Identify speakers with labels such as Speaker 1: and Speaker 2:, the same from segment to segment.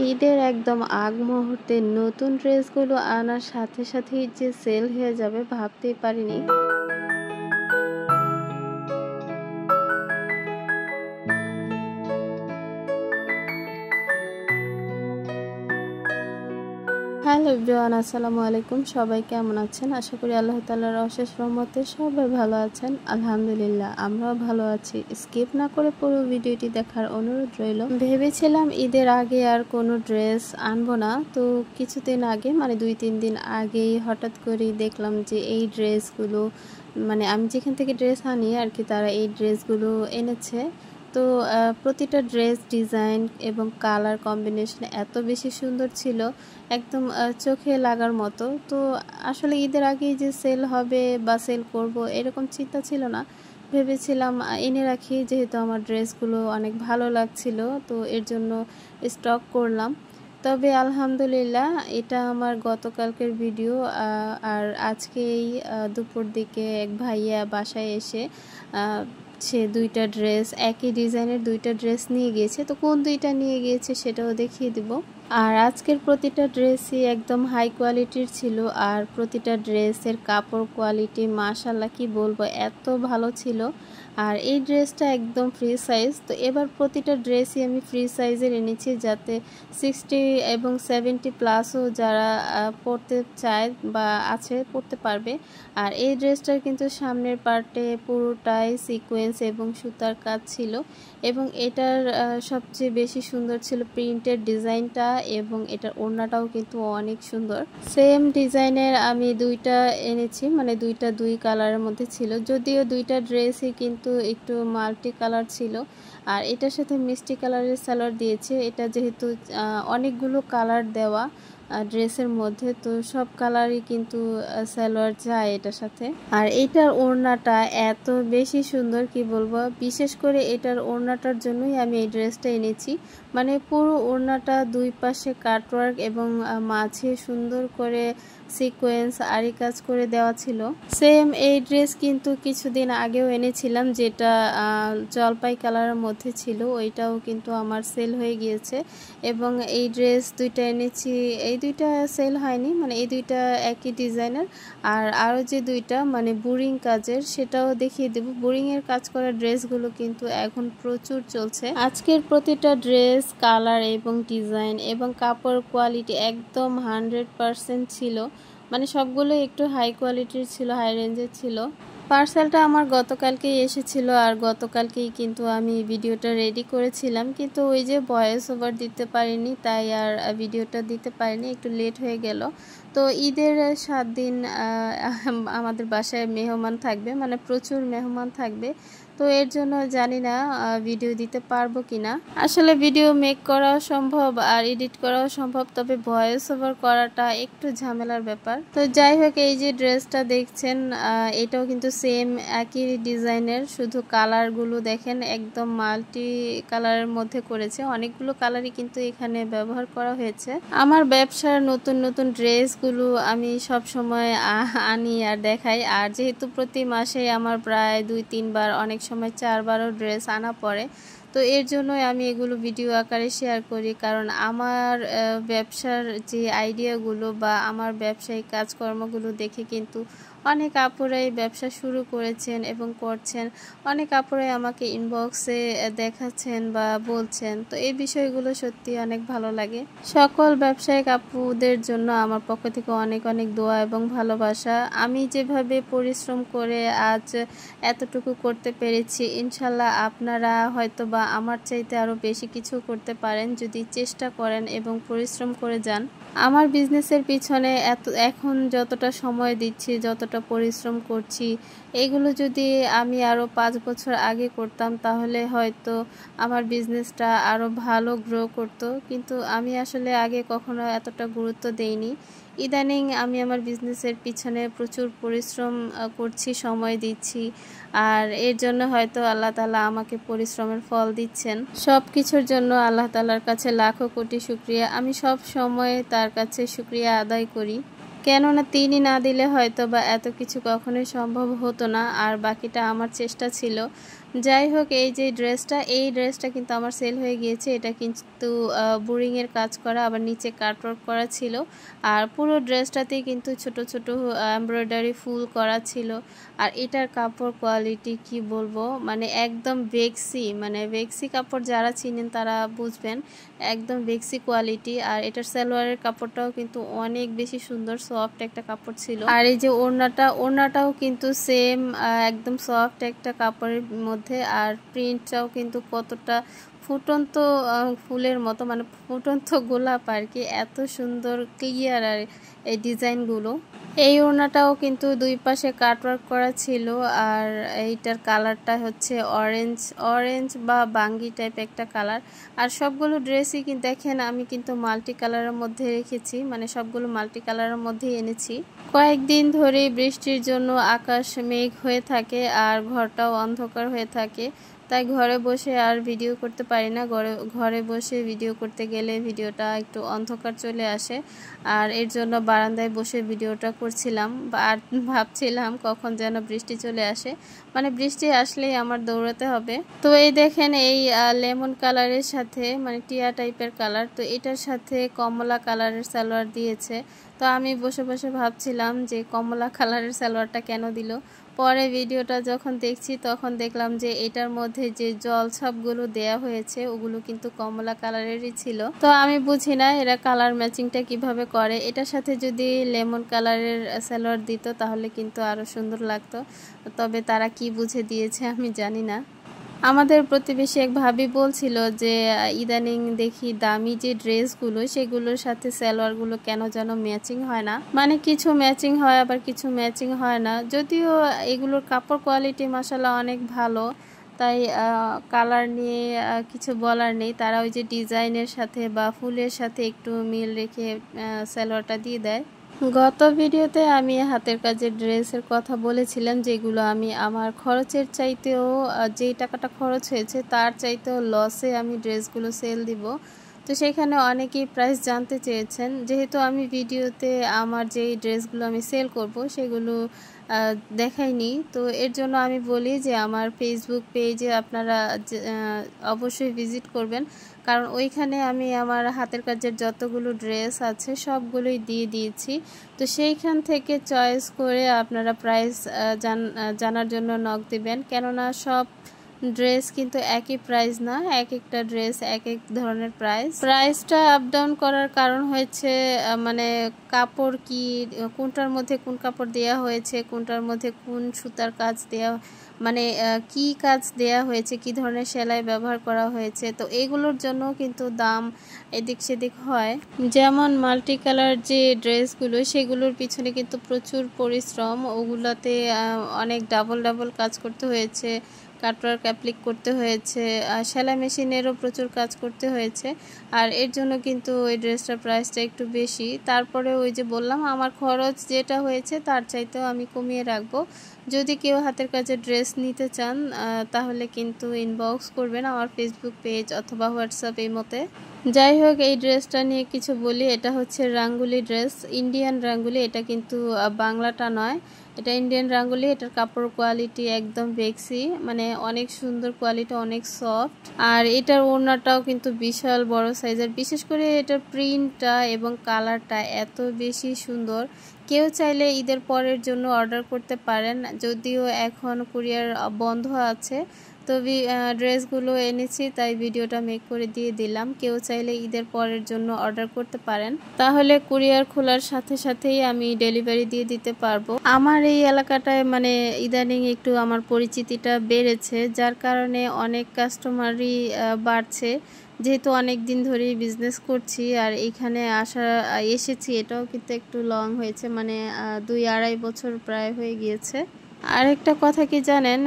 Speaker 1: ঈদের একদম আগ মুহূর্তে নতুন ড্রেসগুলো আনার সাথে সাথেই যে সেল হয়ে যাবে ভাবতেই পারিনি। হ্যালো এভরিওয়ান, আসসালামু আলাইকুম। সবাই কেমন আছেন? আশা করি আল্লাহ তাআলার অশেষ রহমতে সবাই ভালো আছেন। আলহামদুলিল্লাহ আমরাও ভালো আছি। স্কিপ না করে পুরো ভিডিওটি দেখার অনুরোধ রইল। ভেবেছিলাম ঈদের আগে আর কোনো ড্রেস আনবো না, তো কিছুদিন আগে মানে 2-3 দিন আগেই হঠাৎ করেই দেখলাম যে এই ড্রেসগুলো মানে আমি যেখান থেকে ড্রেস আনি আর কি, তারা এই ড্রেসগুলো এনেছে। তো প্রতিটা ড্রেস ডিজাইন এবং কালার কম্বিনেশন এত বেশি সুন্দর ছিল, একদম চোখে লাগার মতো। তো আসলে ঈদের আগেই যে সেল হবে বা সেল করব এরকম চিন্তা ছিল না। ভেবেছিলাম এনে রাখি, যেহেতু আমার ড্রেসগুলো অনেক ভালো লাগছিল, তো এর জন্য স্টক করলাম। তবে আলহামদুলিল্লাহ এটা আমার গতকালকের ভিডিও। আর আজকেই দুপুর দিকে এক ভাইয়া বাসায় এসে সে দুইটা ড্রেস, একই ডিজাইনের দুইটা ড্রেস নিয়ে গিয়েছে। তো কোন দুইটা নিয়ে গিয়েছে সেটাও দেখিয়ে দিব। আর আজকের প্রতিটা ড্রেসই একদম হাই কোয়ালিটির ছিল, আর প্রতিটা ড্রেসের কাপড় কোয়ালিটি মাশাআল্লাহ কি বলবো, এত ভালো ছিল। আর এই ড্রেসটা একদম ফ্রি সাইজ। তো এবার প্রতিটা ড্রেসই আমি ফ্রি সাইজের এনেছি, যাতে 60 এবং 70 প্লাসও যারা পরতে চায় বা আছে পরতে পারবে। আর এই ড্রেসটার কিন্তু সামনের পার্টে পুরোটাই সিকোয়েন্স এবং সুতার কাজ ছিল, এবং এটার সবচেয়ে বেশি সুন্দর ছিল প্রিন্টের ডিজাইনটা, এবং এটার ওড়নাটাও কিন্তু অনেক সুন্দর। সেম ডিজাইনের আমি দুইটা এনেছি, মানে দুইটা দুই কালারের মধ্যে ছিল, যদিও দুইটা ড্রেসই কিন্তু একটু মাল্টি কালার ছিল। আর এটার সাথে মিষ্টি কালারের সালোয়ার দিয়েছে। এটা যেহেতু অনেকগুলো কালার দেওয়া ড্রেসের মধ্যে, তো সব কালারই কিন্তু সালোয়ার যায় এটার সাথে। আর এটার ওড়নাটা এত বেশি সুন্দর কি বলবো, বিশেষ করে এটার ওড়নাটার জন্যই আমি এই ড্রেসটা এনেছি। মানে পুরো ওড়নাটা দুই পাশে কাটওয়ার্ক এবং মাঝে সুন্দর করে সিকোয়েন্স আরি কাজ করে দেওয়া ছিল। সেম এই ড্রেস কিন্তু কিছুদিন আগেও এনেছিলাম, যেটা জলপাই কালারের মধ্যে ছিল, ওইটাও কিন্তু আমার সেল হয়ে গিয়েছে। এবং এই ড্রেস দুইটা এনেছি, এই দুইটা সেল হয়নি, মানে এই দুইটা একই ডিজাইনের। আর আরও যে দুইটা মানে বোরিং কাজের, সেটাও দেখিয়ে দেব। বোরিংয়ের কাজ করা ড্রেসগুলো কিন্তু এখন প্রচুর চলছে। আজকের প্রতিটা ড্রেস কালার এবং ডিজাইন এবং কাপড় কোয়ালিটি একদম 100% ছিল। মানে সবগুলো একটু হাই কোয়ালিটির ছিল, হাই রেঞ্জের ছিল। পার্সেলটা আমার গতকালকেই এসেছিল, আর গতকালকেই কিন্তু আমি ভিডিওটা রেডি করেছিলাম, কিন্তু ওই যে ভয়েস ওভার দিতে পারিনি, তাই আর ভিডিওটা দিতে পারিনি, একটু লেট হয়ে গেল। তো ঈদের 7 দিন আমাদের বাসায় মেহমান থাকবে, মানে প্রচুর মেহমান থাকবে। তো এর জন্য জানি না ভিডিও দিতে পারবো কিনা। আসলে ভিডিও মেক করাও সম্ভব আর এডিট করাও সম্ভব, তবে ভয়েস ওভার করাটা একটু ঝামেলার ব্যাপার। তো যাই হোক, এই যে ড্রেসটা দেখছেন এটাও কিন্তু সেম একই ডিজাইনের, শুধু কালারগুলো দেখেন একদম মাল্টি কালারের মধ্যে করেছে। অনেকগুলো কালারই কিন্তু এখানে ব্যবহার করা হয়েছে। আমার ব্যবসার নতুন নতুন ড্রেসগুলো আমি সব সময় আনি আর দেখাই। আর যেহেতু প্রতি মাসে আমার প্রায় 2-3 বার, অনেক সময় 4 বারও ড্রেস আনা পড়ে, তো এর জন্যই আমি এগুলো ভিডিও আকারে শেয়ার করি। কারণ আমার ব্যবসার যে আইডিয়াগুলো বা আমার ব্যবসায়িক কাজকর্মগুলো দেখে কিন্তু অনেক আপুরাই ব্যবসা শুরু করেছেন এবং করছেন। অনেক আপুরাই আমাকে ইনবক্সে দেখাচ্ছেন বা বলছেন, তো এই বিষয়গুলো সত্যি অনেক ভালো লাগে। সকল ব্যবসায়িক আপুদের জন্য আমার পক্ষ থেকে অনেক অনেক দোয়া এবং ভালোবাসা। আমি যেভাবে পরিশ্রম করে আজ এতটুকু করতে পেরেছি, ইনশাল্লাহ আপনারা হয়তো বা আমার চাইতে আরও বেশি কিছু করতে পারেন যদি চেষ্টা করেন এবং পরিশ্রম করে যান। আমার বিজনেসের পিছনে এখন যতটা সময় দিচ্ছি, যতটা পরিশ্রম করছি, এগুলো যদি আমি আরও 5 বছর আগে করতাম, তাহলে হয়তো আমার বিজনেসটা আরও ভালো গ্রো করতো। কিন্তু আমি আসলে আগে কখনো এতটা গুরুত্ব দেইনি। ইদানিং আমি আমার বিজনেসের পিছনে প্রচুর পরিশ্রম করছি, সময় দিচ্ছি, আর এর জন্য হয়তো আল্লাহ তাআলা আমাকে পরিশ্রমের ফল দিচ্ছেন। সব কিছুর জন্য আল্লাহ তাআলার কাছে লাখো কোটি শুকরিয়া। আমি সব সময় তার কাছে শুকরিয়া আদায় করি, কেননা তিনি না দিলে হয়তো বা এত কিছু কখনোই সম্ভব হতো না। আর বাকিটা আমার চেষ্টা ছিল। যাই হোক, এই ড্রেসটা কিন্তু আমার সেল হয়ে গিয়েছে। এটা কিন্তু বোরিংয়ের কাজ করা, আবার নিচে কাটওয়ার্ক করা ছিল। আর পুরো ড্রেসটাতেই কিন্তু ছোট ছোট এমব্রয়ডারি ফুল করা ছিল। আর এটার কাপড় কোয়ালিটি কি বলবো, মানে একদম বেক্সি কাপড় যারা চিনেন তারা বুঝবেন, একদম বেক্সি কোয়ালিটি। আর এটার সালোয়ারের কাপড়টাও কিন্তু অনেক বেশি সুন্দর, সফট একটা কাপড় ছিল। আর এই যে ওড়নাটাও কিন্তু সেম একদম সফট একটা কাপড়ের মধ্যে। আর প্রিন্টটাও কিন্তু কতটা ফুটন্ত ফুলের মতো, মানে ফুটন্ত গোলাপ আর কি, এত সুন্দর ক্লিয়ার আর এই ডিজাইনগুলো। এই ওড়নাটাও কিন্তু দুই পাশে কাটওয়ার্ক করা ছিল। আর এইটার কালারটা হচ্ছে অরেঞ্জ বা বাঙ্গি টাইপ একটা কালার। আর সবগুলো ড্রেসই কিন্তু দেখেন আমি কিন্তু মাল্টি কালারের মধ্যে রেখেছি, মানে সবগুলো মাল্টি কালারের মধ্যে এনেছি। কয়েকদিন ধরে বৃষ্টির জন্য আকাশ মেঘ হয়ে থাকে আর ঘরটাও অন্ধকার হয়ে থাকে, তাই ঘরে বসে আর ভিডিও করতে পারি না। ঘরে বসে ভিডিও করতে গেলে ভিডিওটা একটু অন্ধকার চলে আসে। আর এর জন্য বারান্দায় বসে ভিডিওটা করছিলাম আর ভাবছিলাম কখন যেন বৃষ্টি চলে আসে, মানে বৃষ্টি আসলেই আমার দৌড়াতে হবে। তো এই দেখেন, এই লেমন কালারের সাথে, মানে টিয়া টাইপের কালার, তো এটার সাথে কমলা কালারের সালোয়ার দিয়েছে। তো আমি বসে বসে ভাবছিলাম যে কমলা কালারের সালোয়ারটা কেন দিল। পরে ভিডিওটা যখন দেখছি তখন দেখলাম যে এটার মধ্যে যে জলছাপগুলো দেয়া হয়েছে ওগুলো কিন্তু কমলা কালারেরই ছিল। তো আমি বুঝি না এরা কালার ম্যাচিংটা কিভাবে করে। এটার সাথে যদি লেমন কালারের সালোয়ার দিত তাহলে কিন্তু আরো সুন্দর লাগতো, তবে তারা কি বুঝে দিয়েছে আমি জানি না। আমাদের প্রতিবেশী এক ভাবি বলছিল যে ইদানিং দেখি দামি যে ড্রেসগুলো সেগুলোর সাথে সালোয়ারগুলো কেন যেন ম্যাচিং হয় না, মানে কিছু ম্যাচিং হয় আবার কিছু ম্যাচিং হয় না। যদিও এগুলোর কাপড় কোয়ালিটি মাশাআল্লাহ অনেক ভালো, তাই কালার নিয়ে কিছু বলার নেই। তারা ওই যে ডিজাইনের সাথে বা ফুলের সাথে একটু মিল রেখে সালোয়ারটা দিয়ে দেয়। গত ভিডিওতে আমি হাতের কাজের ড্রেসের কথা বলেছিলাম, যেগুলো আমি আমার খরচের চাইতেও, যেই টাকাটা খরচ হয়েছে তার চাইতেও লসে আমি ড্রেসগুলো সেল দিব। তো সেখানে অনেকেই প্রাইস জানতে চেয়েছেন। যেহেতু আমি ভিডিওতে আমার যেই ড্রেসগুলো আমি সেল করব সেগুলো দেখাইনি, তো এর জন্য আমি বলি যে আমার ফেসবুক পেজে আপনারা অবশ্যই ভিজিট করবেন, কারণ ওইখানে আমি আমার হাতের কাজের যতগুলো ড্রেস আছে সবগুলোই দিয়ে দিয়েছি। তো সেইখান থেকে চয়েস করে আপনারা প্রাইস জানার জন্য নক দিবেন, কেননা সব ড্রেস কিন্তু একই প্রাইস না, এক একটা ড্রেস এক এক ধরনের প্রাইসটা আপ ডাউন করার কারণ হয়েছে মানে কাপড় কি, কোনটার মধ্যে কোন কাপড় দেয়া হয়েছে, কোনটার মধ্যে কোন সুতার কাজ দেয়া, মানে কি কাজ দেয়া হয়েছে, কি ধরনের সেলাই ব্যবহার করা হয়েছে, তো এগুলোর জন্য কিন্তু দাম এদিক সেদিক হয়। যেমন মাল্টি কালার যে ড্রেসগুলো সেগুলোর পিছনে কিন্তু প্রচুর পরিশ্রম, ওগুলাতে অনেক ডাবল কাজ করতে হয়েছে, কাটওয়ার্ক অ্যাপ্লিক করতে হয়েছে, সেলাই মেশিনেরও প্রচুর কাজ করতে হয়েছে। আর এর জন্য কিন্তু ওই ড্রেসটার প্রাইসটা একটু বেশি। তারপরে ওই যে বললাম আমার খরচ যেটা হয়েছে তার চাইতেও আমি কমিয়ে রাখবো। যদি কেউ হাতের কাজের ড্রেস নিতে চান তাহলে কিন্তু ইনবক্স করবেন আমার ফেসবুক পেজ অথবা হোয়াটসঅ্যাপ এই মতে। যাই হোক, এই ড্রেসটা নিয়ে কিছু বলি। এটা হচ্ছে রাঙ্গুলি ড্রেস, ইন্ডিয়ান রাঙ্গুলি, এটা কিন্তু বাংলাটা নয়, এটা ইন্ডিয়ান রাঙ্গুলি। এটার কাপড় কোয়ালিটি একদম বেক্সি, মানে অনেক সুন্দর কোয়ালিটি, অনেক সফট। আর এটার ওড়নাটাও কিন্তু বিশাল বড় সাইজের, বিশেষ করে এটার প্রিন্টটা এবং কালারটা এত বেশি সুন্দর। কেউ চাইলে ঈদের পরের জন্য অর্ডার করতে পারেন, যদিও এখন কুরিয়ার বন্ধ আছে। তো ড্রেসগুলো এনেছি তাই ভিডিওটা মেক করে দিয়ে দিলাম। কেউ চাইলে ঈদের পরের জন্য অর্ডার করতে পারেন, তাহলে কুরিয়ার খোলার সাথে সাথেই আমি ডেলিভারি দিয়ে দিতে পারবো। আমার এই এলাকাটায় মানে ইদানিং একটু আমার পরিচিতিটা বেড়েছে, যার কারণে অনেক কাস্টমারই বাড়ছে। যেহেতু অনেক দিন ধরেই বিজনেস করছি আর এইখানে এসেছি, এটাও কিন্তু একটু লং হয়েছে, মানে 2-2.5 বছর প্রায় হয়ে গিয়েছে। আরেকটা কথা কি জানেন,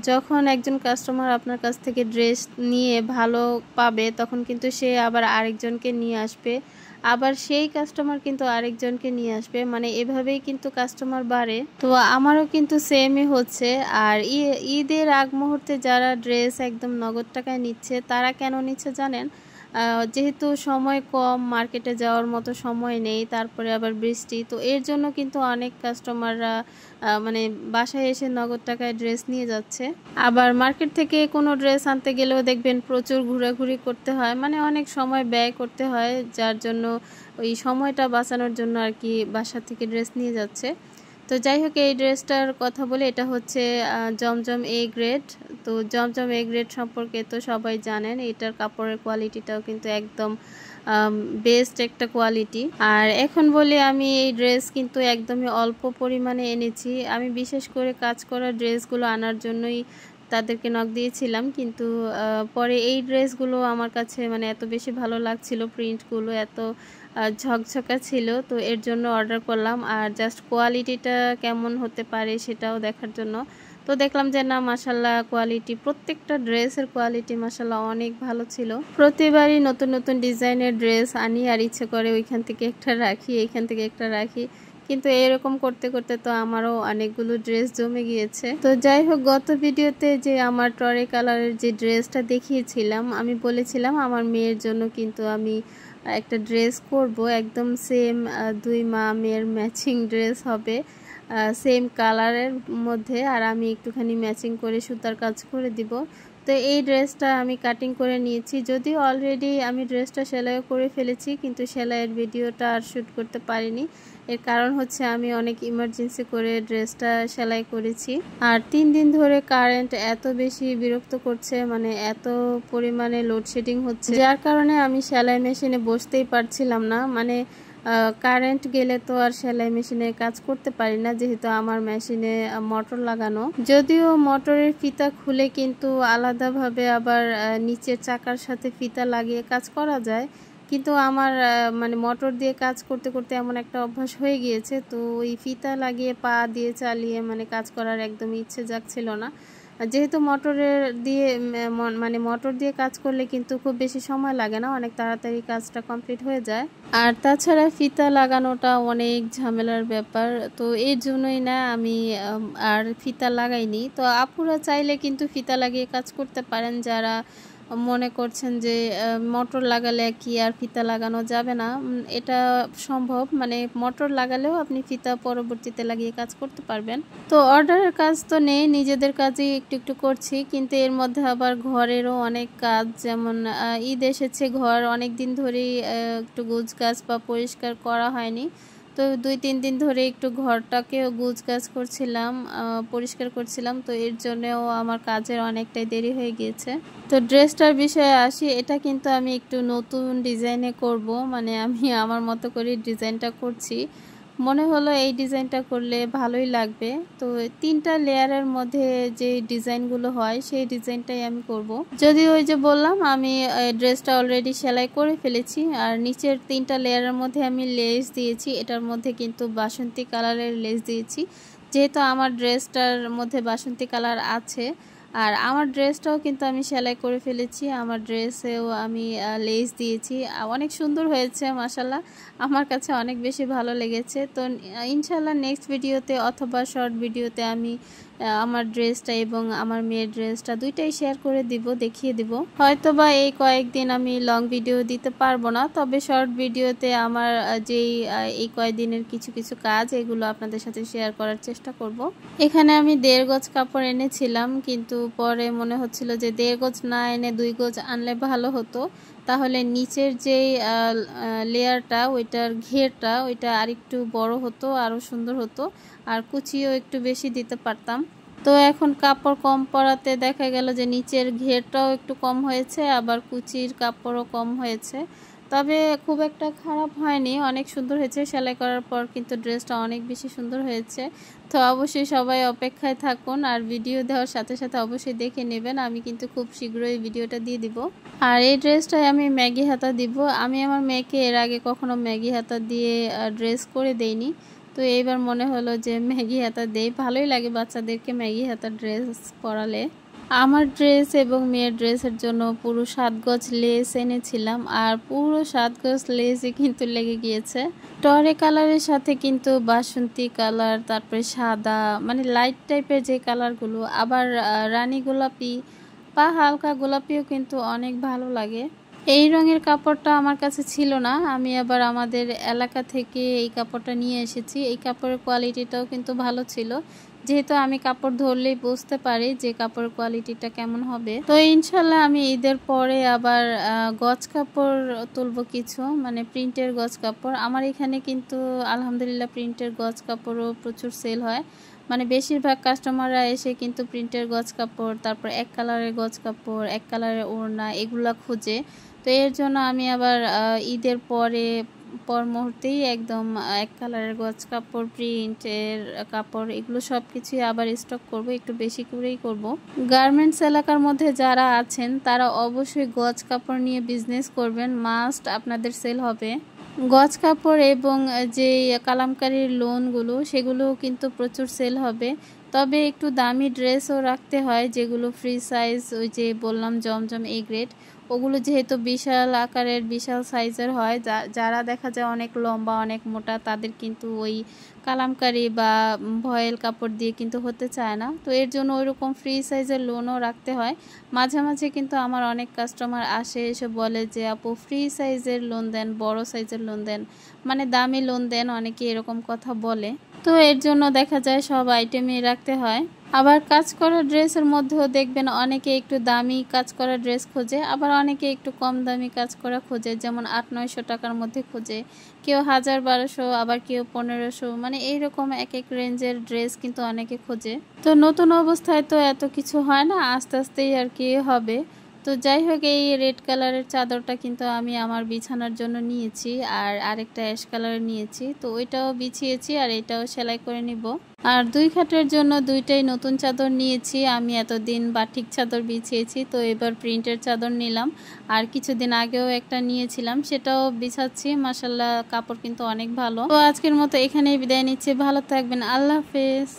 Speaker 1: যখন একজন কাস্টমার আপনার কাছ থেকে ড্রেস নিয়ে ভালো পাবে তখন কিন্তু সে আবার আরেকজনকে নিয়ে আসবে, আবার সেই কাস্টমার কিন্তু আরেকজনকে নিয়ে আসবে, মানে এভাবেই কিন্তু কাস্টমার বাড়ে। তো আমারও কিন্তু সেমই হচ্ছে। আর ঈদের আগ মুহূর্তে যারা ড্রেস একদম নগদ টাকায় নিচ্ছে তারা কেন নিচ্ছে জানেন, যেহেতু সময় কম, মার্কেটে যাওয়ার মতো সময় নেই, তারপরে আবার বৃষ্টি, তো এর জন্য কিন্তু অনেক কাস্টমাররা মানে বাসায় এসে নগদ টাকায় ড্রেস নিয়ে যাচ্ছে। আবার মার্কেট থেকে কোনো ড্রেস আনতে গেলেও দেখবেন প্রচুর ঘোরাঘুরি করতে হয়, মানে অনেক সময় ব্যয় করতে হয়, যার জন্য ওই সময়টা বাঁচানোর জন্য আর কি বাসা থেকে ড্রেস নিয়ে যাচ্ছে। তো যাই হোক, এই ড্রেসটার কথা বলে, এটা হচ্ছে জমজম এ গ্রেড। তো জমজম এ গ্রেড সম্পর্কে তো সবাই জানেন, এটার কাপড়ের কোয়ালিটিটাও কিন্তু একদম বেস্ট একটা কোয়ালিটি। আর এখন বলি, আমি এই ড্রেস কিন্তু একদমই অল্প পরিমাণে এনেছি। আমি বিশেষ করে কাজ করা ড্রেসগুলো আনার জন্যই তাদেরকে নক দিয়েছিলাম, কিন্তু পরে এই ড্রেসগুলো আমার কাছে মানে এত বেশি ভালো লাগছিল, প্রিন্টগুলো এত ঝকঝকা ছিল, তো এর জন্য অর্ডার করলাম। আর জাস্ট কোয়ালিটিটা কেমন হতে পারে সেটাও দেখার জন্য। তো দেখলাম যে না, মাশাল্লাহ কোয়ালিটি, প্রত্যেকটা ড্রেসের কোয়ালিটি মাশাল্লাহ অনেক ভালো ছিল। প্রতিবারই নতুন নতুন ডিজাইনের ড্রেস আনি, আর ইচ্ছে করে ওইখান থেকে একটা রাখি, এইখান থেকে একটা রাখি, কিন্তু এরকম করতে করতে তো আমারও অনেকগুলো ড্রেস জমে গিয়েছে। তো যাই হোক, গত ভিডিওতে যে আমার টরে কালারের যে ড্রেসটা দেখিয়েছিলাম, আমি বলেছিলাম আমার মেয়ের জন্য কিন্তু আমি একটা ড্রেস করব, একদম সেম, দুই মা মেয়ের ম্যাচিং ড্রেস হবে, সেম কালারের মধ্যে, আর আমি একটুখানি ম্যাচিং করে সুতার কাজ করে দিব। তো এই ড্রেসটা আমি কাটিং করে নিয়েছি, যদিও অলরেডি আমি ড্রেসটা সেলাইও করে ফেলেছি, কিন্তু সেলাইয়ের ভিডিওটা আর শ্যুট করতে পারিনি। এর কারণ হচ্ছে আমি অনেক ইমার্জেন্সি করে ড্রেসটা সেলাই করেছি। আর 3 দিন ধরে কারেন্ট এত বেশি বিরক্ত করছে, মানে এত পরিমাণে লোডশেডিং হচ্ছে, যার কারণে আমি সেলাই মেশিনে বসতেই পারছিলাম না। মানে কারেন্ট গেলে তো আর সেলাই মেশিনে কাজ করতে পারি না, যেহেতু আমার মেশিনে মোটর লাগানো। যদিও মোটরের ফিতা খুলে কিন্তু আলাদাভাবে আবার নিচের চাকার সাথে ফিতা লাগিয়ে কাজ করা যায়, কিন্তু আমার মানে মোটর দিয়ে কাজ করতে করতে এমন একটা অভ্যাস হয়ে গিয়েছে, তো ওই ফিতা লাগিয়ে পা দিয়ে চালিয়ে মানে কাজ করার একদমই ইচ্ছে জাগছিল না। যেহেতু মোটরের দিয়ে মানে মোটর দিয়ে কাজ করলে কিন্তু খুব বেশি সময় লাগে না, অনেক তাড়াতাড়ি কাজটা কমপ্লিট হয়ে যায়। আর তাছাড়া ফিতা লাগানোটা অনেক ঝামেলার ব্যাপার, তো এর জন্যই না আমি আর ফিতা লাগাইনি। তো আপুরা চাইলে কিন্তু ফিতা লাগিয়ে কাজ করতে পারেন, যারা মনে করছেন যে মোটর লাগালে কি আর ফিতা লাগানো যাবে না, এটা সম্ভব। মানে মোটর লাগালেও আপনি ফিতা পরবর্তীতে লাগিয়ে কাজ করতে পারবেন। তো অর্ডারের কাজ তো নেই, নিজেদের কাজই একটু একটু করছি, কিন্তু এর মধ্যে আবার ঘরেরও অনেক কাজ, যেমন ঈদ এসেছে, ঘর অনেক দিন ধরেই একটু গুছগাছ বা পরিষ্কার করা হয়নি। তো 2-3 দিন ধরে একটু ঘরটাকেও গুছগাছ করছিলাম, পরিষ্কার করছিলাম, তো এর জন্যও আমার কাজের অনেকটাই দেরি হয়ে গিয়েছে। তো ড্রেসটার বিষয়ে আসি, এটা কিন্তু আমি একটু নতুন ডিজাইনে করব, মানে আমি আমার মতো করে ডিজাইনটা করছি। মনে হলো এই ডিজাইনটা করলে ভালোই লাগবে, তো 3টা লেয়ারের মধ্যে যে ডিজাইনগুলো হয় সেই ডিজাইনটাই আমি করব। যদি ওই যে বললাম, আমি ড্রেসটা অলরেডি সেলাই করে ফেলেছি, আর নিচের 3টা লেয়ারের মধ্যে আমি লেস দিয়েছি, এটার মধ্যে কিন্তু বাসন্তী কালারের লেস দিয়েছি, যেহেতু আমার ড্রেসটার মধ্যে বাসন্তী কালার আছে। আর আমার ড্রেসটাও কিন্তু আমি সেলাই করে ফেলেছি, আমার ড্রেসেও আমি লেস দিয়েছি, অনেক সুন্দর হয়েছে মাশাল্লাহ, আমার কাছে অনেক বেশি ভালো লেগেছে। তো ইনশাল্লাহ নেক্সট ভিডিওতে অথবা শর্ট ভিডিওতে আমি আমার ড্রেসটা এবং আমার মেয়ের ড্রেসটা দুইটাই শেয়ার করে দিব, দেখিয়ে দিব। হয়তোবা এই কয়েকদিন আমি লং ভিডিও দিতে পারবো না, তবে শর্ট ভিডিওতে আমার যেই এই কয়েকদিনের কিছু কিছু কাজ, এগুলো আপনাদের সাথে শেয়ার করার চেষ্টা করব। এখানে আমি 1.5 গজ কাপড় এনেছিলাম, কিন্তু পরে মনে হচ্ছিল যে 1.5 গজ না এনে 2 গজ আনলে ভালো হতো, তাহলে নিচের যেই লেয়ারটা, ওইটার ঘেরটা, ওইটা আরেকটু বড় হতো, আরও সুন্দর হতো, আর কুচিও একটু বেশি দিতে পারতাম। তো এখন কাপড় কম পরাতে দেখা গেল যে নিচের ঘেরটাও একটু কম হয়েছে, আবার কুচির কাপড়ও কম হয়েছে, তবে খুব একটা খারাপ হয়নি, অনেক সুন্দর হয়েছে। সেলাই করার পর কিন্তু ড্রেসটা অনেক বেশি সুন্দর হয়েছে। তো অবশ্যই সবাই অপেক্ষায় থাকুন, আর ভিডিও দেওয়ার সাথে সাথে অবশ্যই দেখে নেবেন, আমি কিন্তু খুব শীঘ্রই ভিডিওটা দিয়ে দিব। আর এই ড্রেসটায় আমি ম্যাগি হাতা দিব, আমি আমার মেয়েকে এর আগে কখনো ম্যাগি হাতা দিয়ে ড্রেস করে দেইনি, তো এইবার মনে হলো যে ম্যাগি হাতা দেই, ভালোই লাগে বাচ্চাদেরকে ম্যাগি হাতা ড্রেস পরালে। আমার ড্রেস এবং মেয়ের ড্রেসের জন্য পুরো 7 গজ লেস এনেছিলাম, আর পুরো 7 গজ লেসই কিন্তু লেগে গিয়েছে। টরে কালারের সাথে কিন্তু বাসন্তী কালার, তারপরে সাদা, মানে লাইট টাইপের যে কালারগুলো, আবার রানী গোলাপি বা হালকা গোলাপিও কিন্তু অনেক ভালো লাগে। এই রঙের কাপড়টা আমার কাছে ছিল না, আমি আবার আমাদের এলাকা থেকে এই কাপড়টা নিয়ে এসেছি। এই কাপড়ের কোয়ালিটিটাও কিন্তু ভালো ছিল, যেহেতু আমি কাপড় ধরলেই বুঝতে পারি যে কাপড়ের কোয়ালিটিটা কেমন হবে। তো ইনশাল্লাহ আমি ঈদের পরে আবার গজ কাপড় তুলবো কিছু, মানে প্রিন্টের গজ কাপড়। আমার এখানে কিন্তু আলহামদুলিল্লাহ প্রিন্টের গজ কাপড়ও প্রচুর সেল হয়, মানে বেশিরভাগ কাস্টমাররা এসে কিন্তু প্রিন্টের গজ কাপড়, তারপর এক কালারের গজ কাপড়, এক কালারের ওড়না এগুলা খোঁজে। তো এর জন্য আমি আবার ঈদের পর মুহূর্তেই একদম এক কালারের গজ কাপড়, প্রিন্টের কাপড় এগুলো সব কিছুই আবার স্টক করব, একটু বেশি করেই করব। গার্মেন্টস এলাকার মধ্যে যারা আছেন তারা অবশ্যই গজ কাপড় নিয়ে বিজনেস করবেন, মাস্ট আপনাদের সেল হবে। গজ কাপড় এবং যে কালামকারীর লোনগুলো সেগুলো কিন্তু প্রচুর সেল হবে। তবে একটু দামি ড্রেসও রাখতে হয়, যেগুলো ফ্রি সাইজ, ওই যে বললাম জমজম এ গ্রেড, ওগুলো যেহেতু বিশাল আকারের বিশাল সাইজের হয়, যারা দেখা যায় অনেক লম্বা অনেক মোটা তাদের কিন্তু ওই কালামকারী বা ভয়েল কাপড় দিয়ে কিন্তু হতে চায় না। তো এর জন্য ওইরকম ফ্রি সাইজের লোনও রাখতে হয়। মাঝে মাঝে কিন্তু আমার অনেক কাস্টমার আসে, এসে বলে যে আপু ফ্রি সাইজের লোন দেন, বড় সাইজের লোন দেন, মানে দামি লোন দেন, অনেকে এরকম কথা বলে। তো এর জন্য দেখা যায় সব আইটেমই রাখতে হয়। আবার কাজ করা ড্রেসের মধ্যেও দেখবেন অনেকে একটু দামি কাজ করা ড্রেস খোঁজে, আবার অনেকে একটু কম দামি কাজ করা খোঁজে, যেমন 800-900 টাকার মধ্যে খোঁজে, কেউ 1000-1200, আবার কেউ 1500, মানে এইরকম এক এক রেঞ্জের ড্রেস কিন্তু অনেকে খোঁজে। তো নতুন অবস্থায় তো এত কিছু হয় না, আস্তে আস্তেই আর কি হবে। তো যাই হোক, এই রেড কালারের চাদরটা কিন্তু আমি আমার বিছানার জন্য নিয়েছি, আর আরেকটা অ্যাশ কালারের নিয়েছি, তো ওইটাও বিছিয়েছি আর এটাও সেলাই করে নিব। আর 2 খাটের জন্য 2টাই নতুন চাদর নিয়েছি। আমি এতদিন বাটিক চাদর বিছিয়েছি, তো এবার প্রিন্টের চাদর নিলাম। আর কিছুদিন আগেও একটা নিয়েছিলাম, সেটাও বিছাচ্ছি। মাশাআল্লাহ কাপড় কিন্তু অনেক ভালো। তো আজকের মতো এখানেই বিদায় নিচ্ছি, ভালো থাকবেন, আল্লাহ হাফেজ।